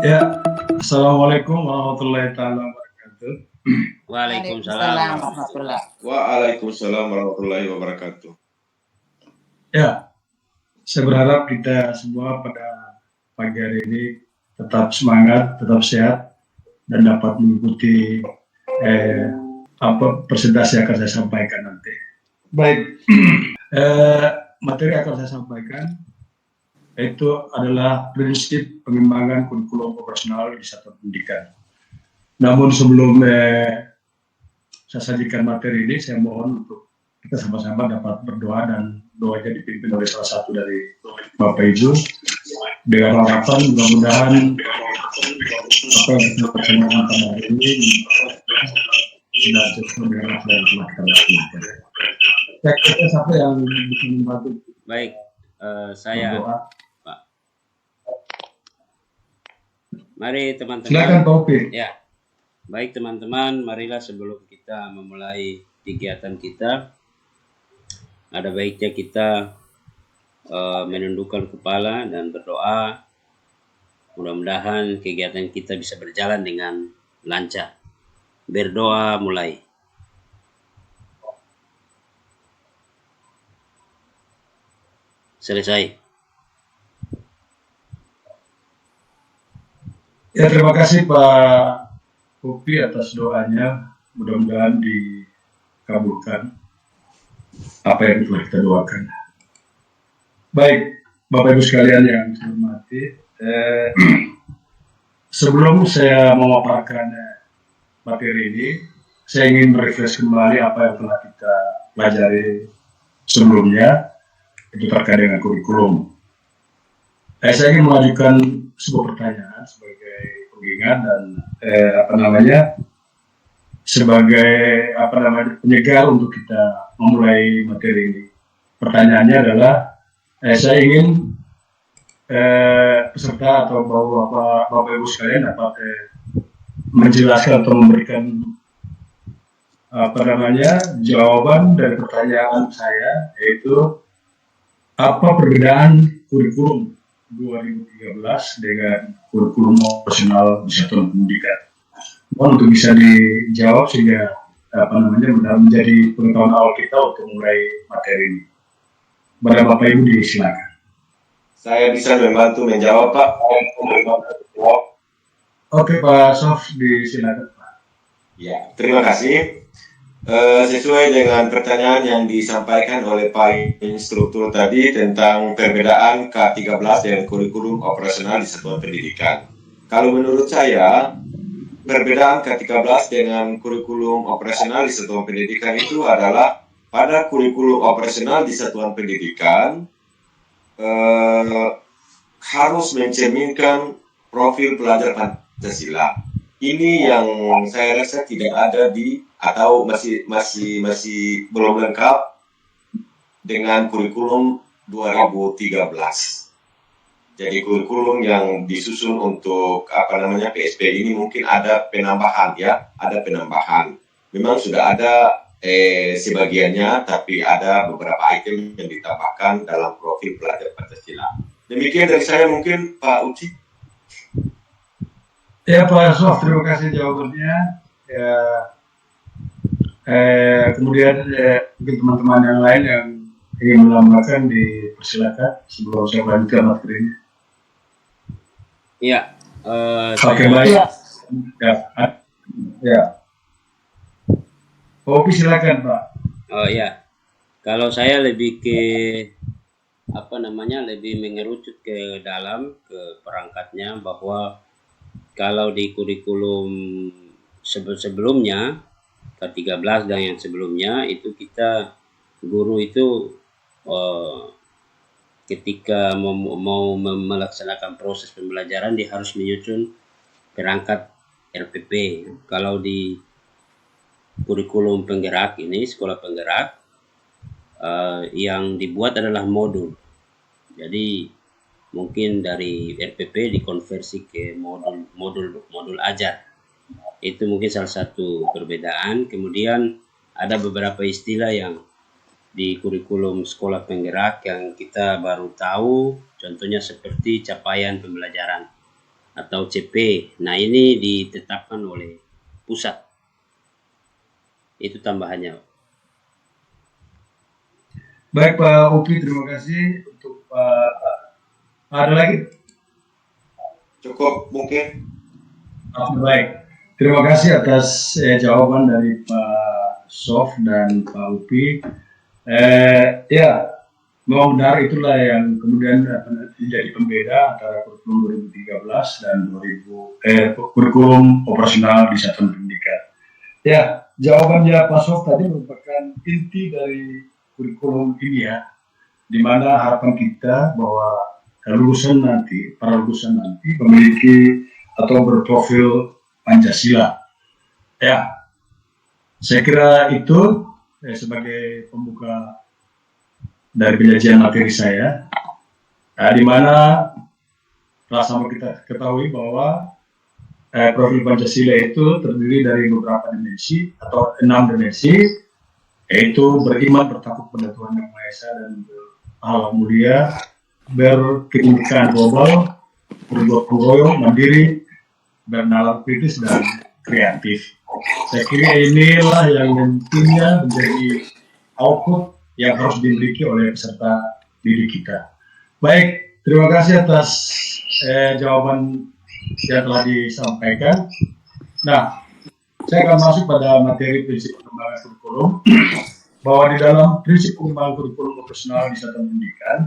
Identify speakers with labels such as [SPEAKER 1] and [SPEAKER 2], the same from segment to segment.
[SPEAKER 1] Ya, Assalamualaikum warahmatullahi taala wabarakatuh.
[SPEAKER 2] Waalaikumsalam
[SPEAKER 3] Waalaikumsalam
[SPEAKER 2] warahmatullahi.
[SPEAKER 3] warahmatullahi.
[SPEAKER 4] Waalaikumsalam warahmatullahi wabarakatuh.
[SPEAKER 1] Ya, saya berharap kita semua pada pagi hari ini tetap semangat, tetap sehat, dan dapat mengikuti presentasi yang akan saya sampaikan nanti. Baik, materi yang akan saya sampaikan itu adalah prinsip pengembangan kurikulum operasional di satuan pendidikan. Namun sebelum saya sajikan materi ini, saya mohon untuk kita sama-sama dapat berdoa, dan doanya dipimpin oleh salah satu dari Bapak Ibu dengan harapan mudah-mudahan apa yang kita laksanakan pada hari ini tidak sesuai dengan apa yang telah kita lakukan. Saya siapa yang bisa membantu?
[SPEAKER 2] Baik, saya
[SPEAKER 1] berdoa.
[SPEAKER 2] Pak. Mari teman-teman.
[SPEAKER 1] Silakan Pak Upi.
[SPEAKER 2] Ya, baik teman-teman, marilah sebelum kita memulai kegiatan kita, ada baiknya kita menundukkan kepala dan berdoa. Mudah-mudahan kegiatan kita bisa berjalan dengan lancar. Berdoa mulai. Selesai.
[SPEAKER 1] Ya, terima kasih Pak Upi atas doanya. Mudah-mudahan dikabulkan apa yang telah kita doakan. Baik, Bapak Ibu sekalian yang saya hormati, sebelum saya memaparkan materi ini, saya ingin merefresh kembali apa yang telah kita pelajari sebelumnya, itu terkait dengan kurikulum. Saya ingin mengajukan sebuah pertanyaan sebagai pengingat dan sebagai penyegar untuk kita memulai materi ini. Pertanyaannya adalah, saya ingin peserta atau Bapak Ibu sekalian dapat menjelaskan atau memberikan jawaban dari pertanyaan saya, yaitu apa perbedaan kurikulum 2013 dengan kurikulum operasional di satuan pendidikan. Mohon untuk bisa dijawab sehingga menjadi pengetahuan awal kita untuk mulai materi ini. Pada Bapak Ibu disilakan.
[SPEAKER 4] Saya bisa membantu menjawab, Pak.
[SPEAKER 1] Oke, Pak Sof, disilakan, Pak.
[SPEAKER 4] Ya, terima kasih. Sesuai dengan pertanyaan yang disampaikan oleh Pak Instruktur tadi tentang perbedaan K13 dengan kurikulum operasional di satuan pendidikan. Kalau menurut saya, perbedaan K13 dengan kurikulum operasional di satuan pendidikan itu adalah pada kurikulum operasional di satuan pendidikan harus mencerminkan profil pelajar Pancasila. Ini yang saya rasa tidak ada atau masih belum lengkap dengan kurikulum 2013. Jadi kurikulum yang disusun untuk PSP ini mungkin ada penambahan ya, ada penambahan. Memang sudah ada sebagiannya, tapi ada beberapa item yang ditambahkan dalam profil pelajar Pancasila. Demikian dari saya, mungkin Pak Uci.
[SPEAKER 1] Ya Pak Sof, terima kasih jawabannya. Ya, kemudian mungkin teman-teman yang lain yang ingin menambahkan dipersilakan sebelum saya melanjutkan materinya.
[SPEAKER 2] Iya.
[SPEAKER 1] Oke, baik. Ya. Oke, silakan Pak.
[SPEAKER 2] Oh ya, kalau saya lebih ke lebih mengerucut ke dalam ke perangkatnya, bahwa kalau di kurikulum sebelumnya K13 dan yang sebelumnya itu kita guru itu ketika mau melaksanakan proses pembelajaran dia harus menyusun perangkat RPP. Kalau di kurikulum penggerak ini, sekolah penggerak, yang dibuat adalah modul. Jadi mungkin dari RPP dikonversi ke modul ajar. Itu mungkin salah satu perbedaan. Kemudian ada beberapa istilah yang di kurikulum sekolah penggerak yang kita baru tahu, contohnya seperti capaian pembelajaran. atau CP. Nah, ini ditetapkan oleh pusat. Itu tambahannya.
[SPEAKER 1] Baik Pak Upi, terima kasih untuk ada lagi.
[SPEAKER 4] Cukup mungkin.
[SPEAKER 1] Baik, terima kasih atas jawaban dari Pak Sof dan Pak Upi. Ya, memang benar itulah yang kemudian menjadi pembeda antara kurikulum 2013 dan kurikulum operasional di satuan pendidikan. Ya, jawabannya Pak Sof tadi merupakan inti dari kurikulum ini ya, di mana harapan kita bahwa para lulusan nanti memiliki atau berprofil Pancasila. Ya, saya kira itu sebagai pembuka dari penyajian materi saya, di mana sama kita ketahui bahwa profil Pancasila itu terdiri dari beberapa dimensi atau 6 dimensi, yaitu beriman, bertakwa pada Tuhan Yang Maha Esa dan berhalal mulia, berkebinekaan global, bergotong royong, mandiri, bernalar kritis dan kreatif. Saya kira inilah yang nantinya menjadi output yang harus dimiliki oleh peserta didik kita. Baik, terima kasih atas jawaban yang telah disampaikan. Nah, saya akan masuk pada materi prinsip pengembangan kurikulum, bahwa di dalam prinsip pengembangan kurikulum operasional di satuan pendidikan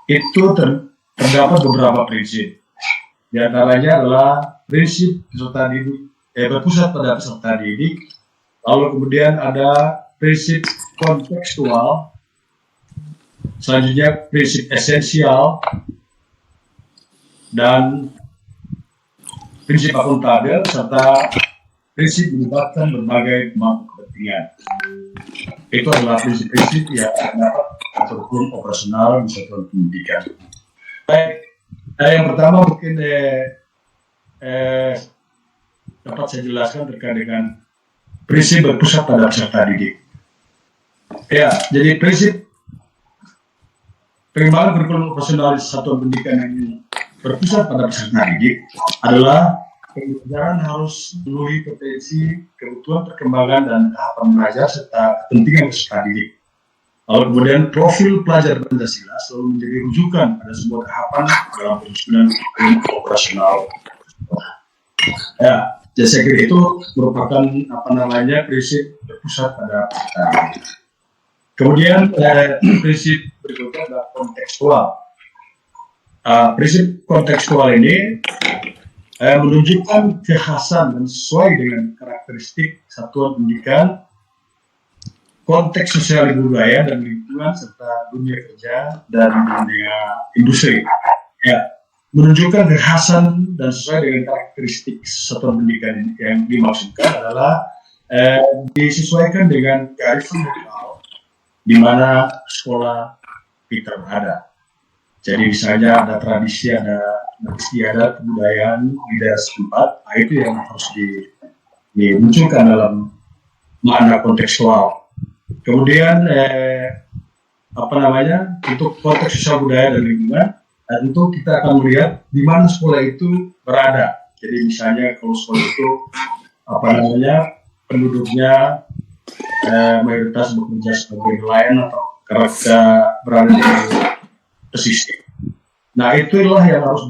[SPEAKER 1] itu terdapat beberapa prinsip. Di antaranya adalah prinsip peserta didik, berpusat pada peserta didik, lalu kemudian ada prinsip kontekstual, selanjutnya prinsip esensial, dan prinsip akuntabel, serta prinsip melibatkan berbagai pemangku kepentingan. Itu adalah prinsip-prinsip yang terdapat kurikulum operasional di satuan pendidikan. Baik, yang pertama mungkin dapat saya jelaskan terkait dengan prinsip berpusat pada peserta didik. Ya, jadi prinsip pengembangan kurikulum operasional di satuan pendidikan yang berpusat pada peserta didik adalah pembelajaran harus memenuhi potensi, kebutuhan perkembangan dan tahapan belajar serta kepentingan peserta didik. Lalu kemudian profil pelajar Pancasila selalu menjadi rujukan pada sebuah tahapan dalam penyusunan kurikulum operasional. Ya, jadi saya kira itu merupakan prinsip berpusat pada peserta didik. Kemudian prinsip berikutnya adalah kontekstual. Prinsip kontekstual ini menunjukkan kekhasan dan sesuai dengan karakteristik satuan pendidikan, konteks sosial budaya dan lingkungan serta dunia kerja dan dunia industri. Ya, menunjukkan kekhasan dan sesuai dengan karakteristik satuan pendidikan yang dimaksudkan adalah disesuaikan dengan kearifan lokal di mana sekolah kita berada. Jadi misalnya ada tradisi, ada istiadat, kebudayaan di daerah setempat, itu yang harus dimunculkan dalam makna kontekstual. Kemudian untuk konteks sosial budaya dan lingkungan, tentu kita akan melihat di mana sekolah itu berada. Jadi misalnya kalau sekolah itu penduduknya mayoritas bekerja sebagai nelayan atau kerja berada di pesisir. Nah, itulah yang harus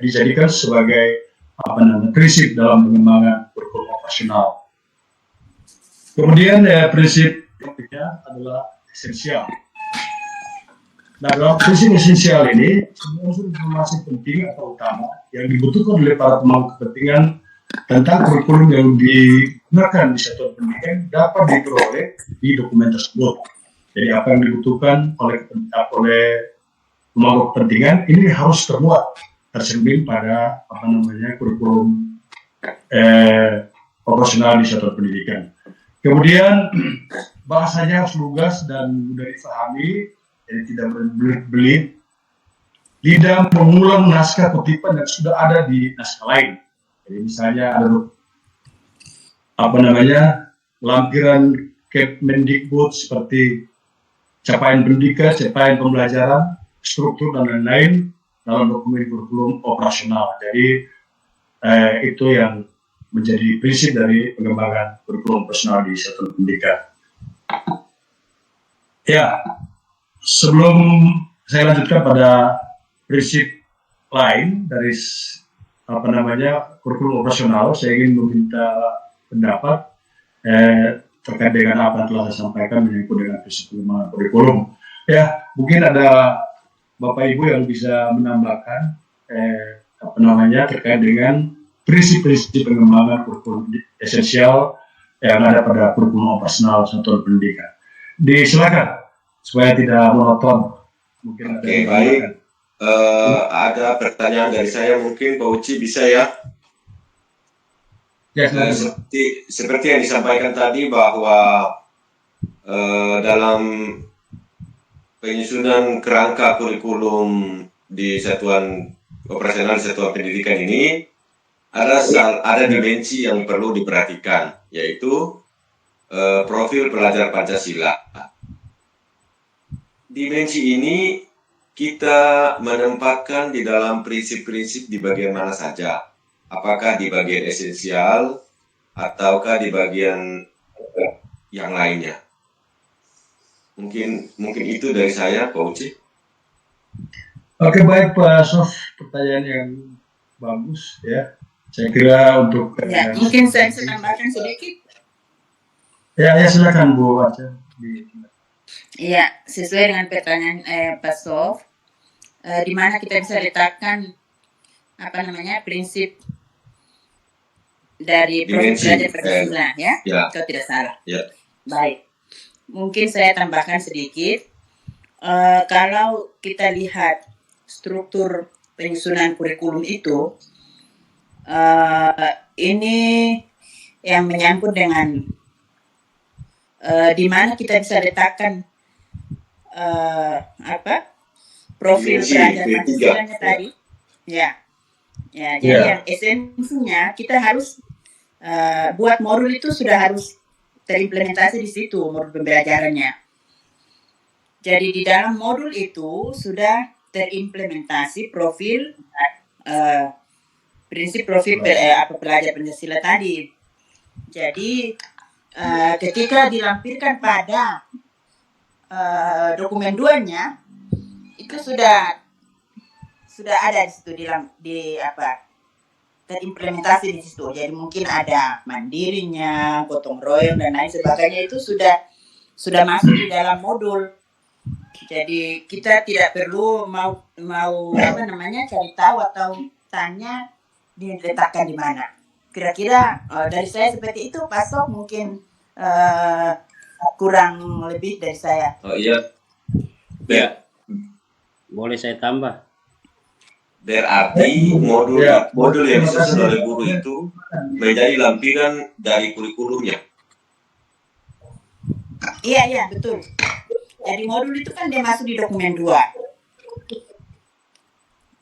[SPEAKER 1] dijadikan sebagai prinsip dalam pengembangan kurikulum operasional. Kemudian prinsip berikutnya adalah esensial. Nah, dalam prinsip esensial ini semua unsur informasi penting atau utama yang dibutuhkan oleh para pemangku kepentingan tentang kurikulum yang digunakan di satuan pendidikan dapat diperoleh di dokumen tersebut. Jadi apa yang dibutuhkan oleh pemangku kepentingan ini harus tercermin pada kurikulum operasional di satuan pendidikan. Kemudian bahasanya harus lugas dan mudah difahami, jadi tidak berbelit-belit, tidak mengulang naskah kutipan yang sudah ada di naskah lain. Jadi misalnya ada lampiran Kemendikbud seperti capaian pendidikan, capaian pembelajaran, struktur dan lain-lain, dalam dokumen kurikulum operasional. Jadi itu yang menjadi prinsip dari pengembangan kurikulum operasional di satuan pendidikan. Ya, sebelum saya lanjutkan pada prinsip lain dari kurikulum operasional, saya ingin meminta pendapat terkait dengan apa yang telah saya sampaikan menyangkut dengan prinsip pengembangan kurikulum. Ya, mungkin ada Bapak Ibu yang bisa menambahkan terkait dengan prinsip-prinsip pengembangan kurikulum esensial yang ada pada kurikulum operasional satuan pendidikan. Disilakan supaya tidak monoton. Mungkin
[SPEAKER 4] Oke, baik. Ada pertanyaan dari saya, mungkin Pak Uci bisa ya?
[SPEAKER 1] Ya,
[SPEAKER 4] seperti yang disampaikan tadi bahwa dalam penyusunan kerangka kurikulum di satuan operasional di satuan pendidikan ini ada dimensi yang perlu diperhatikan, yaitu profil pelajar Pancasila. Dimensi ini kita menempatkan di dalam prinsip-prinsip di bagian mana saja. Apakah di bagian esensial ataukah di bagian yang lainnya? Mungkin itu dari saya, Pak Uci.
[SPEAKER 1] Oke, baik Pak Sof, pertanyaan yang bagus ya. Saya kira untuk
[SPEAKER 3] mungkin saya bisa tambahkan sedikit.
[SPEAKER 1] Ya silakan Bu Arca.
[SPEAKER 3] Iya, sesuai dengan pertanyaan Pak Sof, di mana kita bisa letakkan prinsip dari profil pelajar Pancasila, ya, kalau tidak salah.
[SPEAKER 4] Ya.
[SPEAKER 3] Baik, mungkin saya tambahkan sedikit. Kalau kita lihat struktur penyusunan kurikulum itu, ini yang menyangkut dengan di mana kita bisa letakkan profil pelajar Pancasila tadi, ya. Jadi yang esensinya kita harus buat modul itu sudah harus terimplementasi di situ modul pembelajarannya. Jadi di dalam modul itu sudah terimplementasi profil prinsip profil pelajar Pancasila tadi. Jadi ketika dilampirkan pada dokumen 2-nya itu sudah ada di situ terimplementasi di situ. Jadi mungkin ada mandirinya, gotong royong dan lain sebagainya itu sudah masuk di dalam modul. Jadi kita tidak perlu mau cari tahu atau tanya diletakkan di mana. Kira-kira dari saya seperti itu, Pak Sof, mungkin kurang lebih dari saya.
[SPEAKER 4] Oh iya.
[SPEAKER 2] Ya. Boleh saya tambah?
[SPEAKER 4] Berarti modul yang disusun oleh guru itu menjadi lampiran dari kurikulumnya.
[SPEAKER 3] Iya, betul. Jadi modul itu kan dia masuk di dokumen 2.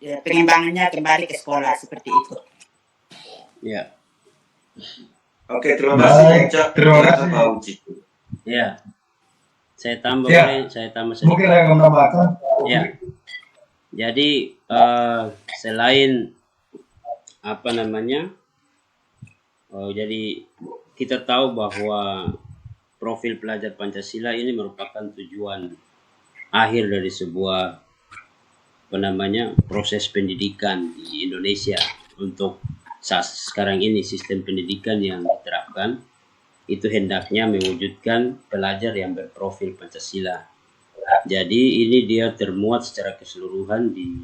[SPEAKER 3] Ya, pengembangannya kembali ke sekolah seperti itu.
[SPEAKER 2] Ya.
[SPEAKER 4] Oke, terima kasih. Terima kasih Pak Uci.
[SPEAKER 2] Ya. Saya tambah boleh, saya tambah sedikit.
[SPEAKER 1] Mungkin saya menambahkan.
[SPEAKER 2] Ya. Jadi selain jadi kita tahu bahwa profil pelajar Pancasila ini merupakan tujuan akhir dari sebuah proses pendidikan di Indonesia. Untuk saat sekarang ini sistem pendidikan yang diterapkan itu hendaknya mewujudkan pelajar yang berprofil Pancasila. Jadi ini dia termuat secara keseluruhan di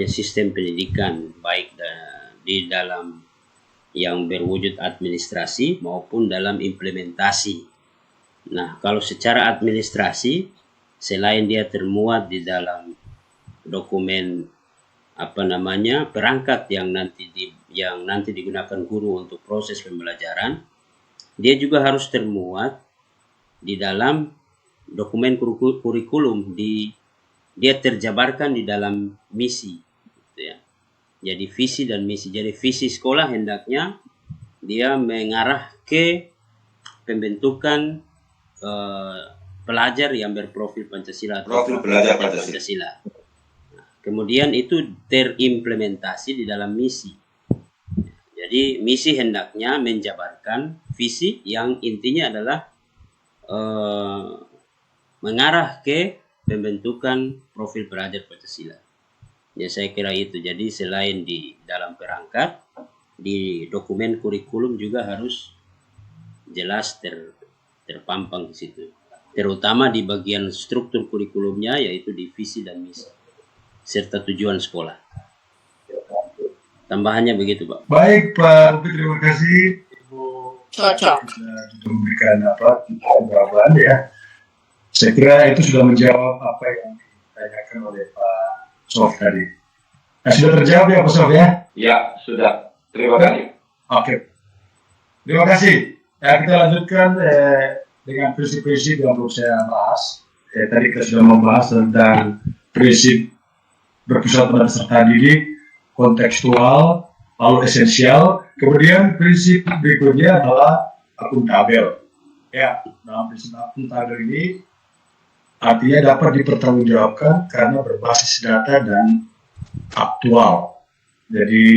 [SPEAKER 2] sistem pendidikan, baik di dalam yang berwujud administrasi maupun dalam implementasi. Nah, kalau secara administrasi, selain dia termuat di dalam dokumen perangkat yang nanti digunakan guru untuk proses pembelajaran, dia juga harus termuat di dalam dokumen kurikulum, dia terjabarkan di dalam misi, gitu ya. Jadi visi dan misi. Jadi visi sekolah hendaknya dia mengarah ke pembentukan pelajar yang berprofil Pancasila.
[SPEAKER 4] Profil pelajar Pancasila.
[SPEAKER 2] Nah, kemudian itu terimplementasi di dalam misi. Jadi misi hendaknya menjabarkan visi yang intinya adalah mengarah ke pembentukan profil pelajar Pancasila. Ya, saya kira itu. Jadi selain di dalam perangkat, di dokumen kurikulum juga harus jelas terpampang di situ. Terutama di bagian struktur kurikulumnya, yaitu di visi dan misi serta tujuan sekolah. Tambahannya begitu, Pak.
[SPEAKER 1] Baik, Pak Upi, terima kasih. Ibu
[SPEAKER 3] Cocok.
[SPEAKER 1] sudah memberikan jawaban ya. Saya kira itu sudah menjawab apa yang ditanyakan oleh Pak Sof tadi. Nah, sudah terjawab ya Pak Sof ya?
[SPEAKER 4] Ya, sudah. Terima kasih.
[SPEAKER 1] Oke. Terima kasih. Ya, kita lanjutkan dengan prinsip-prinsip yang belum saya bahas. Tadi kita sudah membahas tentang prinsip berpusat pada peserta didik, kontekstual, lalu esensial. Kemudian prinsip berikutnya adalah akuntabel. Ya, dalam prinsip akuntabel ini artinya dapat dipertanggungjawabkan karena berbasis data dan aktual. Jadi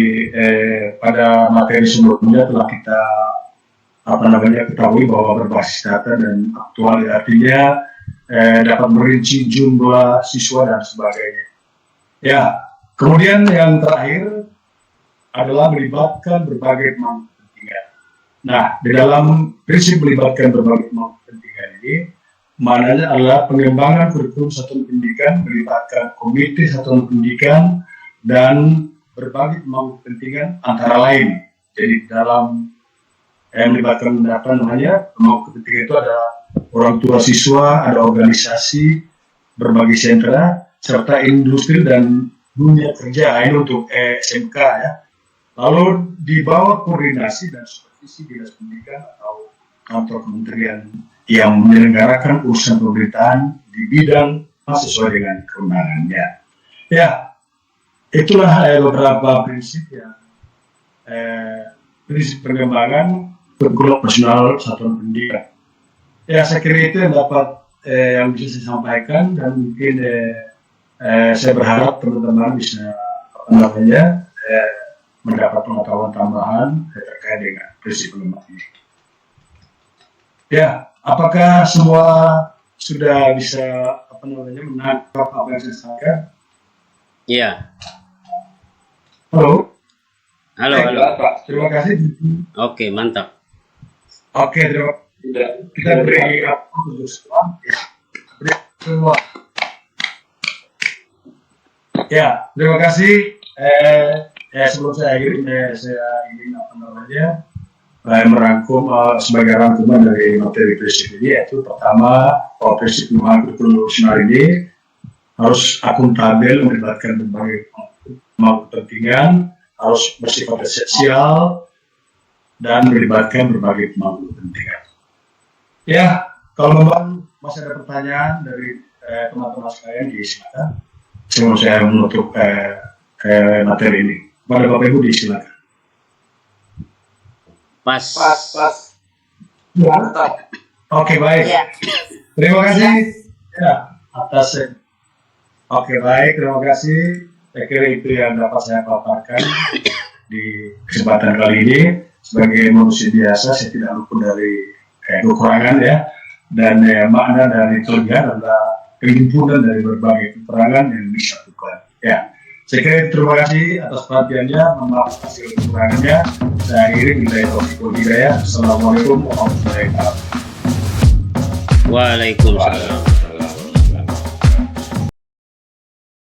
[SPEAKER 1] pada materi sebelumnya telah kita ketahui bahwa berbasis data dan aktual artinya dapat merinci jumlah siswa dan sebagainya. Ya, kemudian yang terakhir adalah melibatkan berbagai pemangku kepentingan. Nah, di dalam prinsip melibatkan berbagai pemangku kepentingan ini, maknanya adalah pengembangan kurikulum satuan pendidikan melibatkan komite satuan pendidikan dan berbagai pemangku kepentingan antara lain. Jadi dalam melibatkan pemangku kepentingan itu ada orang tua siswa, ada organisasi, berbagai sentra, serta industri dan dunia kerja. Ini untuk SMK ya. Lalu di bawah koordinasi dan supervisi dinas pendidikan atau kantor kementerian yang menyelenggarakan urusan pemerintahan di bidang sesuai dengan kewenangannya. Ya, itulah beberapa prinsip yang prinsip pengembangan kurikulum nasional satuan pendidikan. Ya, saya kira itu yang dapat yang bisa saya sampaikan, dan mungkin saya berharap teman-teman bisa mendapat pengetahuan tambahan terkait dengan prinsip pengembangan ini. Ya, apakah semua sudah bisa menangkap apa yang saya sampaikan?
[SPEAKER 2] Iya.
[SPEAKER 1] Halo.
[SPEAKER 2] Halo.
[SPEAKER 1] Terima kasih.
[SPEAKER 2] Oke, mantap.
[SPEAKER 1] Oke, terima kasih. Kita beri untuk semua. Ya, terima kasih. Sebelum saya akhiri, saya ingin merangkum sebagai rangkuman dari materi prinsip ini, yaitu pertama, bahwa prinsip pengembangan kurikulum nasional ini harus akuntabel, melibatkan berbagai pemangku kepentingan, harus bersifat esensial, dan melibatkan berbagai pemangku kepentingan. Ya, kalau memang masih ada pertanyaan dari teman-teman sekalian, disilakan. Sebelum saya menutup materi ini, pada Bapak Ibu disilakan.
[SPEAKER 2] Pas.
[SPEAKER 1] Ya. Oke, baik.
[SPEAKER 3] Ya.
[SPEAKER 1] Terima kasih ya atas. Oke, baik, terima kasih. Saya kira itu yang dapat saya paparkan di kesempatan kali ini. Sebagai manusia biasa, saya tidak luput dari kekurangan ya. Dan makna dari kelebihan adalah penghimpunan dari berbagai kekurangan yang disatukan. Ya. Saya kira terima kasih atas perhatiannya, maaf hasil kekurangannya. Saya akhiri bila Assalamualaikum warahmatullahi wabarakatuh.
[SPEAKER 2] Waalaikumsalam.